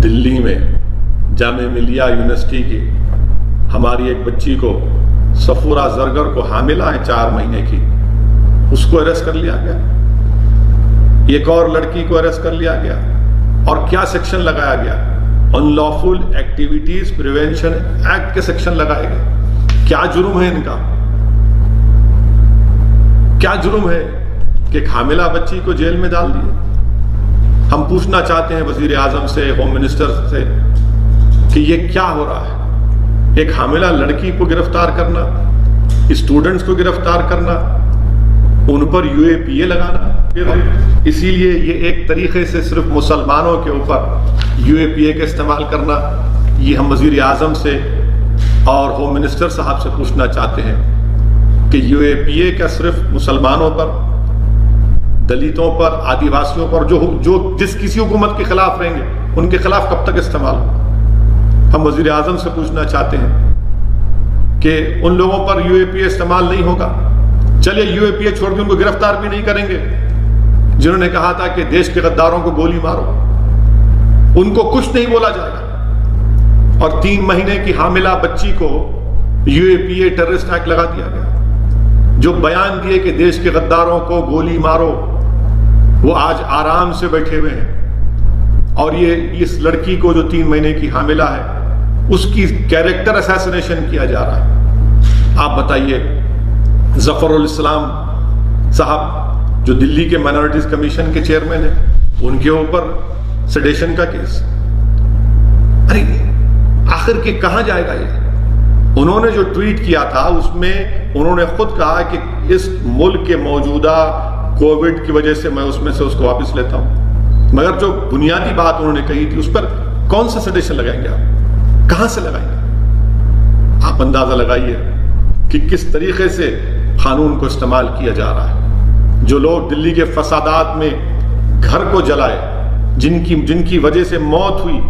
دلی میں جامعہ ملیہ یونیورسٹی کی ہماری ایک بچی کو صفورہ زرگر کو حاملہ ہے 4 مہینے کی، اس کو اریسٹ کر لیا گیا. ایک اور لڑکی کو اریسٹ کر لیا گیا. اور کیا سیکشن لگایا گیا؟ ان لافل ایکٹیویٹیز پریونشن ایکٹ کے سیکشن لگائے گئے. کیا جرم ہے ان کا؟ کیا جرم ہے کہ ایک حاملہ بچی کو جیل میں ڈال دیے؟ ہم پوچھنا چاہتے ہیں وزیر اعظم سے، ہوم منسٹر سے، کہ یہ کیا ہو رہا ہے؟ ایک حاملہ لڑکی کو گرفتار کرنا، اسٹوڈنٹس کو گرفتار کرنا، ان پر UAPA لگانا. اسی لیے یہ ایک طریقے سے صرف مسلمانوں کے اوپر UAPA کا استعمال کرنا. یہ ہم وزیر اعظم سے اور ہوم منسٹر صاحب سے پوچھنا چاہتے ہیں کہ UAPA کا صرف مسلمانوں پر، دلتوں پر، آدیواسیوں پر، جو جس کسی حکومت کے خلاف رہیں گے ان کے خلاف کب تک استعمال ہو؟ ہم وزیر اعظم سے پوچھنا چاہتے ہیں کہ ان لوگوں پر UAPA استعمال نہیں ہوگا. چلیے UAPA چھوڑ کے ان کو گرفتار بھی نہیں کریں گے جنہوں نے کہا تھا کہ دیش کے غداروں کو گولی مارو. ان کو کچھ نہیں بولا جائے گا. اور 3 مہینے کی حاملہ بچی کو UAPA ٹیررسٹ ایکٹ لگا دیا گیا. جو بیان دیے کہ دیش کے غداروں کو گولی مارو، وہ آج آرام سے بیٹھے ہوئے ہیں. اور یہ اس لڑکی کو جو 3 مہینے کی حاملہ ہے اس کی کیریکٹر اسیسینیشن کیا جا رہا ہے. آپ بتائیے، ظفر الاسلام صاحب جو دلی کے مائنورٹیز کمیشن کے چیئرمین ہیں، ان کے اوپر سیڈیشن کا کیس. ارے آخر کے کہاں جائے گا یہ؟ انہوں نے جو ٹویٹ کیا تھا اس میں انہوں نے خود کہا کہ اس ملک کے موجودہ کووڈ کی وجہ سے میں اس کو واپس لیتا ہوں. مگر جو بنیادی بات انہوں نے کہی تھی اس پر کون سا سیڈیشن لگائیں گے آپ؟ کہاں سے لگائیں گے؟ آپ اندازہ لگائیے کہ کس طریقے سے قانون کو استعمال کیا جا رہا ہے. جو لوگ دلی کے فسادات میں گھر کو جلائے، جن کی وجہ سے موت ہوئی،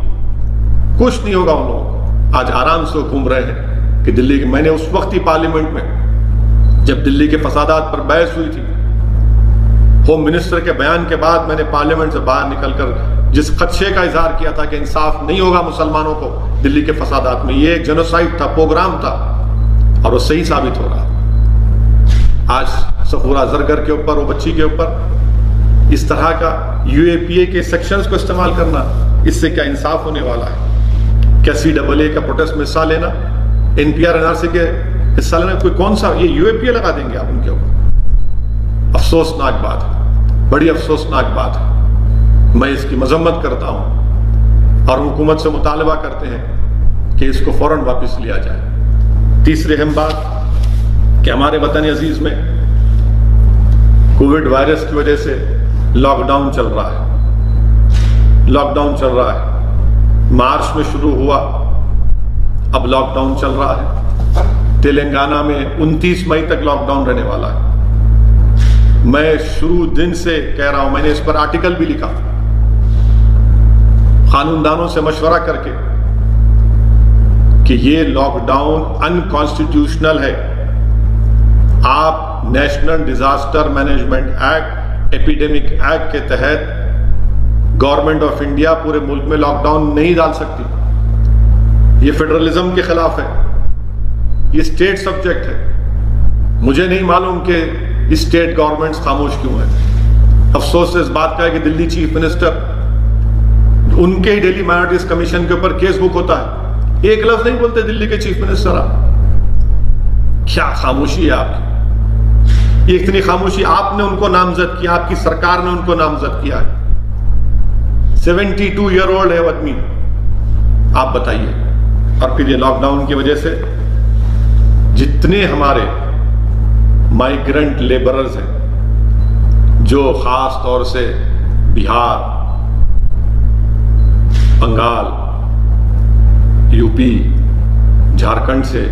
کچھ نہیں ہوگا ان لوگوں کو. آج آرام سے گھوم رہے ہیں کہ دلی میں نے اس وقت ہی پارلیمنٹ میں جب دلی کے فسادات پر بحث ہوئی تھی، ہوم منسٹر کے بیان کے بعد میں نے پارلیمنٹ سے باہر نکل کر جس خدشے کا اظہار کیا تھا کہ انصاف نہیں ہوگا مسلمانوں کو دلی کے فسادات میں، یہ ایک جنوسائیڈ تھا، پروگرام تھا، اور وہ صحیح ثابت ہو رہا. آج صفورہ زرگر کے اوپر، وہ بچی کے اوپر اس طرح کا UAPA کے سیکشنز کو استعمال کرنا، اس سے کیا انصاف ہونے والا ہے؟ کیا CAA کا پروٹیسٹ میں حصہ لینا، NPR NRC کے حصہ لینا، کوئی کون سا یہ UAPA لگا دیں گے آپ ان کے اوپر؟ افسوسناک بات ہے، بڑی افسوسناک بات ہے. میں اس کی مذمت کرتا ہوں اور حکومت سے مطالبہ کرتے ہیں کہ اس کو فوراً واپس لیا جائے. تیسری اہم بات کہ ہمارے وطن عزیز میں کووڈ وائرس کی وجہ سے لاک ڈاؤن چل رہا ہے. لاک ڈاؤن چل رہا ہے. مارچ میں شروع ہوا، اب لاک ڈاؤن چل رہا ہے. تلنگانہ میں 29 مئی تک لاک ڈاؤن رہنے والا ہے. میں شروع دن سے کہہ رہا ہوں، میں نے اس پر آرٹیکل بھی لکھا قانون دانوں سے مشورہ کر کے کہ یہ لاک ڈاؤن انکانسٹیٹیوشنل ہے. آپ national disaster management act, epidemic act کے تحت گورنمنٹ آف انڈیا پورے ملک میں لاک ڈاؤن نہیں ڈال سکتی. یہ فیڈرلزم کے خلاف ہے، یہ اسٹیٹ سبجیکٹ ہے. مجھے نہیں معلوم کہ اسٹیٹ گورنمنٹس خاموش کیوں ہیں. افسوس اس بات کا ہے کہ دلی چیف منسٹر، ان کے ہی ڈیلی مائنورٹیز کمیشن کے اوپر کیس بک ہوتا ہے، ایک لفظ نہیں بولتے دلی کے چیف منسٹر. کیا خاموشی ہے آپ کی؟ یہ اتنی خاموشی، آپ نے ان کو نامزد کیا، آپ کی سرکار نے ان کو نامزد کیا ہے. 72 ایئر اولڈ ہے وہ آدمی. آپ بتائیے. اور پھر یہ لاک ڈاؤن کی وجہ سے جتنے ہمارے مائیگرنٹ لیبررز ہیں جو خاص طور سے بہار، بنگال، UP، جھارکھنڈ سے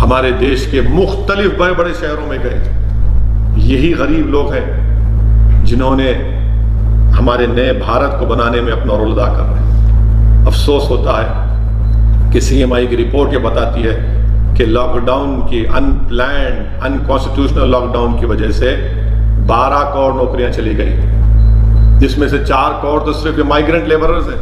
ہمارے دیش کے مختلف بڑے بڑے شہروں میں گئے، یہی غریب لوگ ہیں جنہوں نے ہمارے نئے بھارت کو بنانے میں اپنا رول ادا کر رہے ہیں. افسوس ہوتا ہے کہ CMI کی رپورٹ یہ بتاتی ہے کہ لاک ڈاؤن کی ان پلانڈ انکانسٹیٹیوشنل لاک ڈاؤن کی وجہ سے 12 کروڑ نوکریاں چلی گئی، جس میں سے 4 کروڑ تو صرف مائیگرنٹ لیبررز ہیں.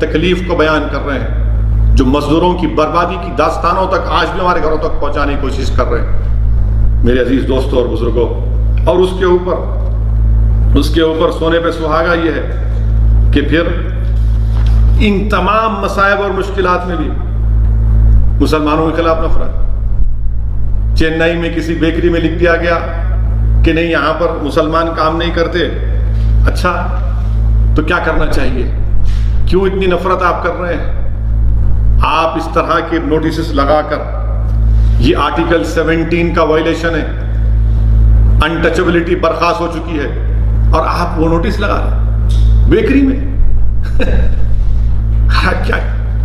تکلیف کو بیان کر رہے ہیں، جو مزدوروں کی بربادی کی داستانوں تک آج بھی ہمارے گھروں تک پہنچانے کی کوشش کر رہے ہیں۔ میرے عزیز دوستوں اور بزرگوں، اور اس کے اوپر سونے پہ سہاگا یہ ہے کہ پھر ان تمام مصائب اور مشکلات میں بھی مسلمانوں کے خلاف نفرت۔ چنئی میں کسی بیکری میں لکھ دیا گیا کہ نہیں یہاں پر مسلمان کام نہیں کرتے۔ اچھا تو کیا کرنا چاہیے؟ کیوں اتنی نفرت آپ کر رہے ہیں؟ آپ اس طرح کے نوٹسز لگا کر، یہ آرٹیکل 17 کا وائلیشن ہے، انٹچبلٹی برخاست ہو چکی ہے، اور آپ وہ نوٹس لگا رہے ہیں بیکری میں۔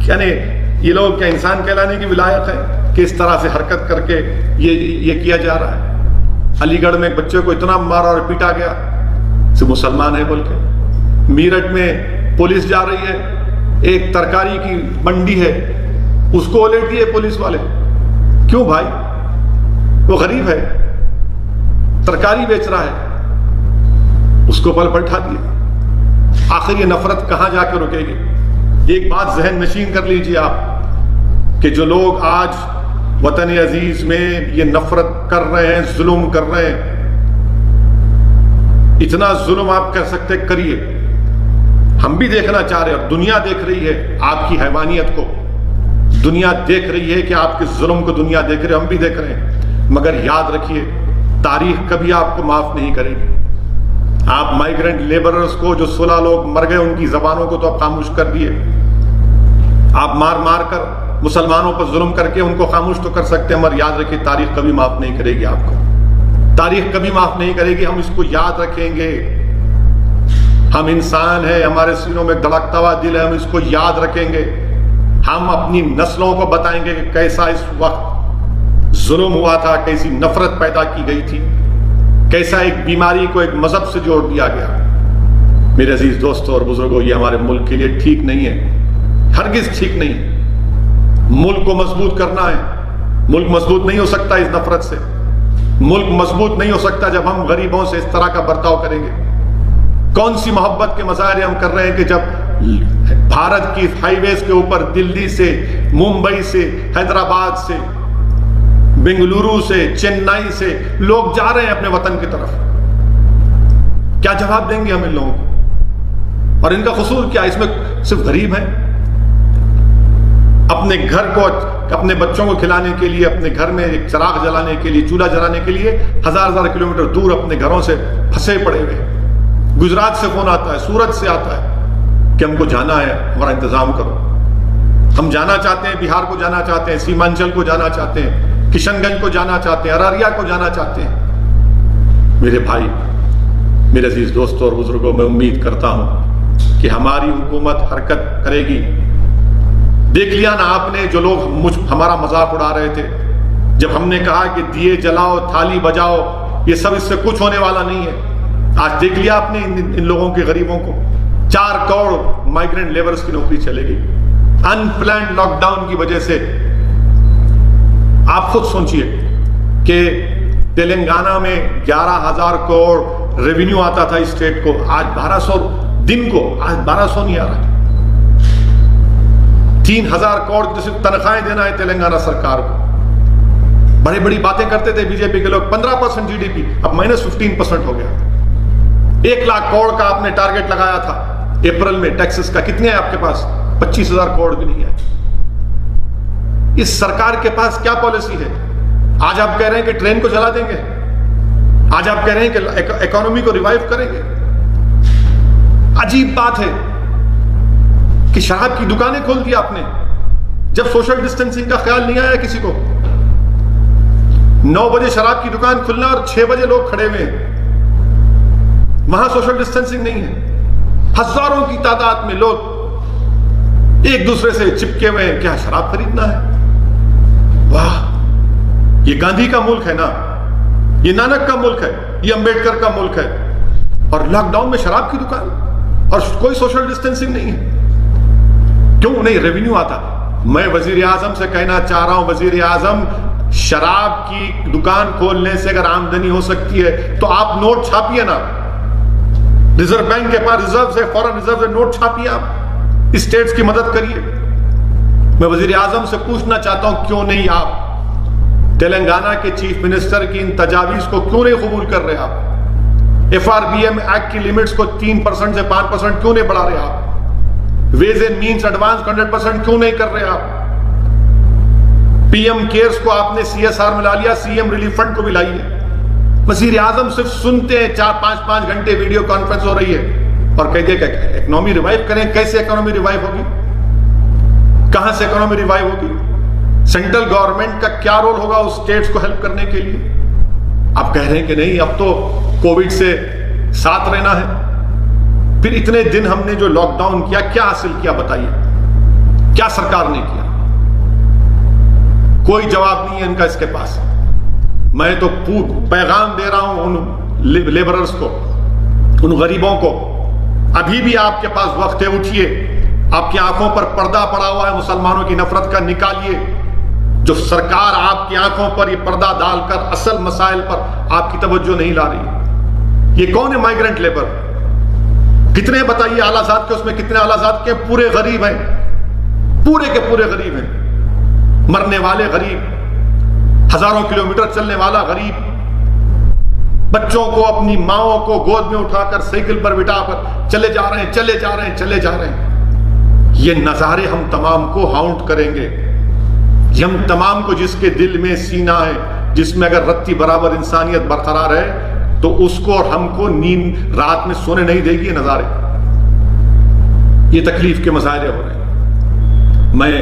کیا یہ لوگ کیا انسان کہلانے کی ولایت ہے کہ اس طرح سے حرکت کر کے یہ کیا جا رہا ہے؟ علی گڑھ میں ایک بچے کو اتنا مارا اور پیٹا گیا سے مسلمان ہے بول کے۔ میرٹھ میں پولیس جا رہی ہے، ایک ترکاری کی منڈی ہے، اس کو الٹ دیے پولیس والے۔ کیوں بھائی؟ وہ غریب ہے، ترکاری بیچ رہا ہے، اس کو پل پلٹا دیے۔ آخر یہ نفرت کہاں جا کے رکے گی؟ ایک بات ذہن نشین کر لیجئے آپ کہ جو لوگ آج وطن عزیز میں یہ نفرت کر رہے ہیں، ظلم کر رہے ہیں، اتنا ظلم آپ کہہ سکتے کریے، ہم بھی دیکھنا چاہ رہے ہیں، اور دنیا دیکھ رہی ہے آپ کی حیوانیت کو، دنیا دیکھ رہی ہے کہ آپ کے ظلم کو دنیا دیکھ رہے ہیں، ہم بھی دیکھ رہے ہیں۔ مگر یاد رکھیے تاریخ کبھی آپ کو معاف نہیں کرے گی۔ آپ مائیگرنٹ لیبررز کو، جو 16 لوگ مر گئے، ان کی زبانوں کو تو آپ خاموش کر دیے۔ آپ مار مار کر مسلمانوں پر ظلم کر کے ان کو خاموش تو کر سکتے ہیں، مگر یاد رکھیے تاریخ کبھی معاف نہیں کرے گی آپ کو، تاریخ کبھی معاف نہیں کرے گی۔ ہم اس کو یاد رکھیں گے، ہم انسان ہیں، ہمارے سینوں میں دھڑکتا ہوا دل ہے، ہم اس کو یاد رکھیں گے۔ ہم اپنی نسلوں کو بتائیں گے کہ کیسا اس وقت ظلم ہوا تھا، کیسی نفرت پیدا کی گئی تھی، کیسا ایک بیماری کو ایک مذہب سے جوڑ دیا گیا۔ میرے عزیز دوستوں اور بزرگوں، یہ ہمارے ملک کے لیے ٹھیک نہیں ہے، ہرگز ٹھیک نہیں۔ ملک کو مضبوط کرنا ہے، ملک مضبوط نہیں ہو سکتا اس نفرت سے، ملک مضبوط نہیں ہو سکتا جب ہم غریبوں سے اس طرح کا برتاؤ کریں گے۔ کون سی محبت کے مظاہرے ہم کر رہے ہیں کہ جب بھارت کی ہائی ویز کے اوپر دلی سے، ممبئی سے، حیدرآباد سے، بنگلورو سے، چنئی سے لوگ جا رہے ہیں اپنے وطن کی طرف۔ کیا جواب دیں گے ہم ان لوگوں کو؟ اور ان کا قصور کیا؟ اس میں صرف غریب ہیں، اپنے گھر کو، اپنے بچوں کو کھلانے کے لیے، اپنے گھر میں ایک چراغ جلانے کے لیے، چولہا جلانے کے لیے ہزار کلومیٹر دور اپنے گھروں سے پھنسے پڑے ہوئے۔ گجرات سے فون آتا ہے، سورت سے آتا ہے کہ ہم کو جانا ہے، ہمارا انتظام کرو۔ ہم جانا چاہتے ہیں، بہار کو جانا چاہتے ہیں، سیمانچل کو جانا چاہتے ہیں، کشن گنج کو جانا چاہتے ہیں، ارریہ کو جانا چاہتے ہیں۔ میرے بھائی، میرے عزیز دوستوں اور بزرگوں، میں امید کرتا ہوں کہ ہماری حکومت حرکت کرے گی۔ دیکھ لیا نا آپ نے، جو لوگ ہمارا مذاق اڑا رہے تھے جب ہم نے کہا کہ دیے جلاؤ، تھالی بجاؤ، یہ سب اس سے کچھ ہونے والا نہیں ہے۔ آج دیکھ لیا آپ نے ان لوگوں کے، غریبوں کو 4 کروڑ مائیگرنٹ لیبرز کی نوکری چلے گئی ان پلانڈ لاک ڈاؤن کی وجہ سے۔ آپ خود سوچئے کہ تلنگانہ میں 11,000 کروڑ ریونیو آتا تھا اسٹیٹ کو، آج 1200 دن کو، آج 1200 نہیں آ رہا۔ 3,000 کروڑ کی صرف تنخواہیں دینا ہے تلنگانہ سرکار کو۔ بڑی بڑی باتیں کرتے تھے بی جے پی کے لوگ، 15% جی ڈی پی، اب -15% ہو گیا۔ 1 لاکھ کروڑ کا آپ نے ٹارگٹ لگایا تھا اپریل میں ٹیکسز کا، کتنے ہیں آپ کے پاس؟ 25,000 کروڑ بھی نہیں ہے۔ اس سرکار کے پاس کیا پالیسی ہے؟ آج آپ کہہ رہے ہیں کہ ٹرین کو چلا دیں گے، آج آپ کہہ رہے ہیں کہ اکانومی کو ریوائیو کریں گے۔ عجیب بات ہے کہ شراب کی دکانیں کھول دی آپ نے، جب سوشل ڈسٹینسنگ کا خیال نہیں آیا کسی کو۔ 9 بجے شراب کی دکان کھلنا اور 6 بجے لوگ کھڑے ہوئے ہیں، وہاں سوشل ڈسٹینسنگ نہیں ہے۔ ہزاروں کی تعداد میں لوگ ایک دوسرے سے چپکے ہوئے ہیں، کیا شراب خریدنا ہے؟ واہ، یہ گاندھی کا ملک ہے نا، یہ نانک کا ملک ہے، یہ امبیڈکر کا ملک ہے، اور لاک ڈاؤن میں شراب کی دکان اور کوئی سوشل ڈسٹینسنگ نہیں ہے۔ کیوں نہیں؟ ریونیو آتا۔ میں وزیر اعظم سے کہنا چاہ رہا ہوں، وزیر اعظم، شراب کی دکان کھولنے سے اگر آمدنی ہو سکتی ہے تو آپ نوٹ چھاپیے نا، ریزرو بینک کے پاس ریزرو ہے، فورن ریزرو سے نوٹ چھاپیے، آپ اسٹیٹس کی مدد کریے۔ میں وزیر اعظم سے پوچھنا چاہتا ہوں کیوں نہیں آپ تلنگانہ کے چیف منسٹر کی ان تجاویز کو کیوں نہیں قبول کر رہے؟ آپ FRBM ایکٹ کی لیمٹس کو 3% سے 5% کیوں نہیں بڑھا رہے؟ آپ ویز اینڈ مینز ایڈوانس 100% کیوں نہیں کر رہے؟ آپ PM کیئرز کو آپ نے CSR میں لا لیا، CM ریلیف فنڈ کو بھی لائیے۔ وزیر اعظم صرف سنتے ہیں، 4-5 گھنٹے ویڈیو کانفرنس ہو رہی ہے اور کہتے ہیں کہ اکنامی ریوائیو کریں۔ کیسے اکنامی ریوائیو ہوگی؟ کہاں سے اکنامی ریوائیو ہوگی؟ سینٹرل گورنمنٹ کا کیا رول ہوگا اس اسٹیٹس کو ہیلپ کرنے کے لیے؟ آپ کہہ رہے ہیں کہ نہیں اب تو کووڈ سے ساتھ رہنا ہے۔ پھر اتنے دن ہم نے جو لاک ڈاؤن کیا، کیا حاصل کیا بتائیے؟ کیا سرکار نے کیا؟ کوئی جواب نہیں ہے ان کا اس کے پاس۔ میں تو پیغام دے رہا ہوں ان لیبررز کو، ان غریبوں کو، ابھی بھی آپ کے پاس وقت ہے، اٹھیے۔ آپ کی آنکھوں پر پردہ پڑا ہوا ہے مسلمانوں کی نفرت کا، نکالیے۔ جو سرکار آپ کی آنکھوں پر یہ پردہ ڈال کر اصل مسائل پر آپ کی توجہ نہیں لا رہی۔ یہ کون ہے مائیگرنٹ لیبر؟ کتنے بتائیے اعلیٰ ذات کے، اس میں کتنے اعلیٰ ذات کے؟ پورے غریب ہیں، پورے کے پورے غریب ہیں، مرنے والے غریب، ہزاروں کلومیٹر چلنے والا غریب، بچوں کو اپنی ماؤں کو گود میں اٹھا کر سائیکل پر بٹھا کر چلے جا رہے ہیں، چلے جا رہے ہیں، چلے جا رہے ہیں۔ یہ نظارے ہم تمام کو ہاؤنٹ کریں گے، ہم تمام کو جس کے دل میں سینہ ہے، جس میں اگر رتی برابر انسانیت برقرار ہے تو اس کو اور ہم کو نیند رات میں سونے نہیں دے گی۔ یہ نظارے، یہ تکلیف کے مظاہرے ہو رہے ہیں۔ میں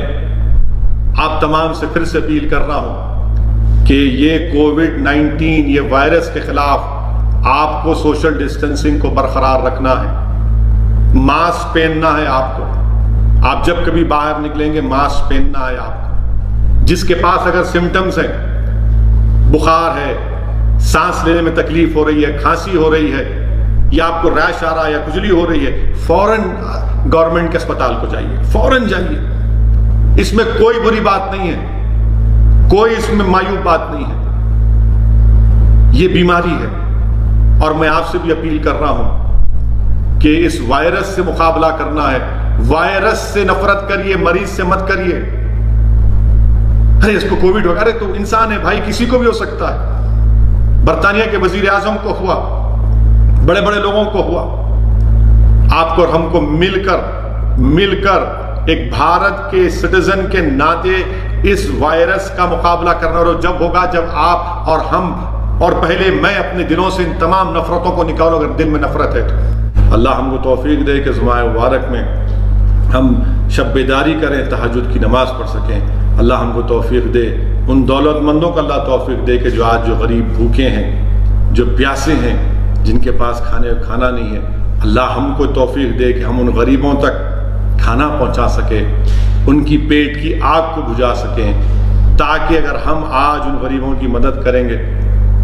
آپ تمام سے پھر سے اپیل کر رہا ہوں کہ یہ کووڈ-19 یہ وائرس کے خلاف آپ کو سوشل ڈسٹینسنگ کو برقرار رکھنا ہے، ماسک پہننا ہے آپ کو۔ آپ جب کبھی باہر نکلیں گے ماسک پہننا ہے آپ کو۔ جس کے پاس اگر سمٹمز ہیں، بخار ہے، سانس لینے میں تکلیف ہو رہی ہے، کھانسی ہو رہی ہے، یا آپ کو ریش آ رہا ہے یا کھجلی ہو رہی ہے، فوراً گورنمنٹ کے اسپتال کو جائیے، فوراً جائیے۔ اس میں کوئی بری بات نہیں ہے، کوئی اس میں معیوب بات نہیں ہے، یہ بیماری ہے۔ اور میں آپ سے بھی اپیل کر رہا ہوں کہ اس وائرس سے مقابلہ کرنا ہے، وائرس سے نفرت کریے، مریض سے مت کریے۔ ارے اس کو کووڈ ہو گیا، ارے تو انسان ہے بھائی، کسی کو بھی ہو سکتا ہے۔ برطانیہ کے وزیر اعظم کو ہوا، بڑے بڑے لوگوں کو ہوا۔ آپ کو اور ہم کو مل کر ایک بھارت کے سٹیزن کے ناطے اس وائرس کا مقابلہ کرنا، اور جب ہوگا جب آپ اور ہم، اور پہلے میں اپنے دلوں سے ان تمام نفرتوں کو نکالوں۔ اگر دل میں نفرت ہے تو اللہ ہم کو توفیق دے کہ جمعہ مبارک میں ہم شب بیداری کریں، تہجد کی نماز پڑھ سکیں۔ اللہ ہم کو توفیق دے، ان دولت مندوں کو اللہ توفیق دے کہ جو آج جو غریب بھوکے ہیں، جو پیاسے ہیں، جن کے پاس کھانا نہیں ہے، اللہ ہم کو توفیق دے کہ ہم ان غریبوں تک کھانا پہنچا سکے، ان کی پیٹ کی آگ کو بجھا سکیں، تاکہ اگر ہم آج ان غریبوں کی مدد کریں گے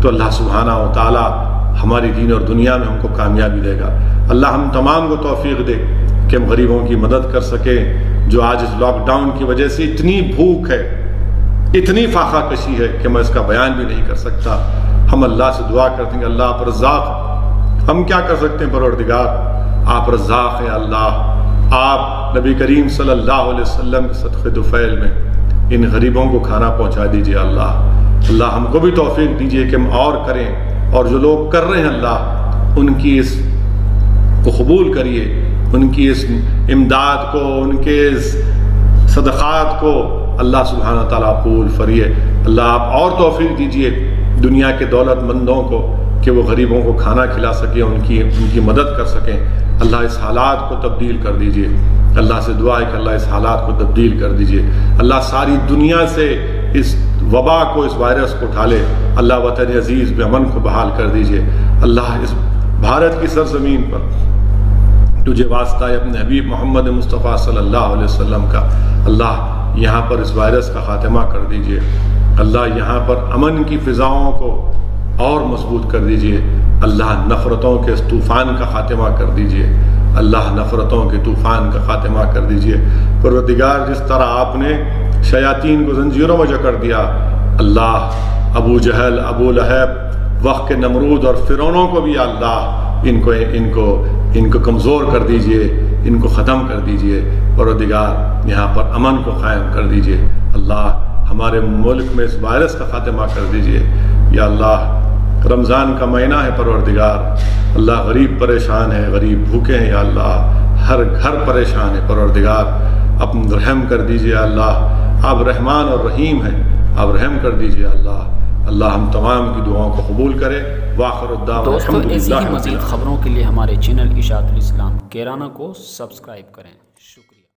تو اللہ سبحانہ و تعالی ہماری دین اور دنیا میں ہم کو کامیابی دے گا۔ اللہ ہم تمام کو توفیق دے کہ ہم غریبوں کی مدد کر سکیں، جو آج اس لاک ڈاؤن کی وجہ سے اتنی بھوک ہے، اتنی فاقہ کشی ہے کہ میں اس کا بیان بھی نہیں کر سکتا۔ ہم اللہ سے دعا کرتے ہیں کہ اللہ آپ رزاق، ہم کیا کر سکتے ہیں پروردگار، آپ رزاق ہیں اللہ۔ آپ نبی کریم صلی اللہ علیہ وسلم کے صدقے طفیل میں ان غریبوں کو کھانا پہنچا دیجئے اللہ ہم کو بھی توفیق دیجئے کہ ہم اور کریں، اور جو لوگ کر رہے ہیں اللہ ان کی اس کو قبول کریے، ان کی اس امداد کو، ان کے اس صدقات کو اللہ سبحانہ تعالیٰ قبول فریے۔ اللہ آپ اور توفیق دیجئے دنیا کے دولت مندوں کو کہ وہ غریبوں کو کھانا کھلا سکیں، ان کی مدد کر سکیں۔ اللہ اس حالات کو تبدیل کر دیجئے۔ اللہ سے دعا ہے کہ اللہ اس حالات کو تبدیل کر دیجئے۔ اللہ ساری دنیا سے اس وبا کو، اس وائرس کو اٹھا لے۔ اللہ وطن عزیز میں امن کو بحال کر دیجئے۔ اللہ اس بھارت کی سرزمین پر تجھے واسطہ ہے اپنے حبیب محمد مصطفیٰ صلی اللہ علیہ وسلم کا، اللہ یہاں پر اس وائرس کا خاتمہ کر دیجئے۔ اللہ یہاں پر امن کی فضاؤں کو اور مضبوط کر دیجئے۔ اللہ نفرتوں کے اس طوفان کا خاتمہ کر دیجئے۔ اللہ نفرتوں کے طوفان کا خاتمہ کر دیجئے۔ پروردگار جس طرح آپ نے شیاطین کو زنجیروں میں جکڑ دیا، اللہ ابو جہل، ابو لہب، وقت کے نمرود اور فرعونوں کو بھی اللہ ان کو ان کو کمزور کر دیجئے، ان کو ختم کر دیجئے، پروردگار یہاں پر امن کو قائم کر دیجئے۔ اللہ ہمارے ملک میں اس وائرس کا خاتمہ کر دیجئے۔ یا اللہ رمضان کا مہینہ ہے پروردگار، اللہ غریب پریشان ہے، غریب بھوکے ہیں، یا اللہ ہر گھر پریشان ہے پروردگار، اپنا رحم کر دیجئے اللہ، آپ رحمان اور رحیم ہیں، آپ رحم کر دیجئے اللہ۔ اللہ ہم تمام کی دعاؤں کو قبول کرے۔ وآخر الدعوان دوستو ایسی ہی مزید خبروں کے لیے ہمارے چینل اشاعت الاسلام کیرانہ کو سبسکرائب کریں۔ شکریہ۔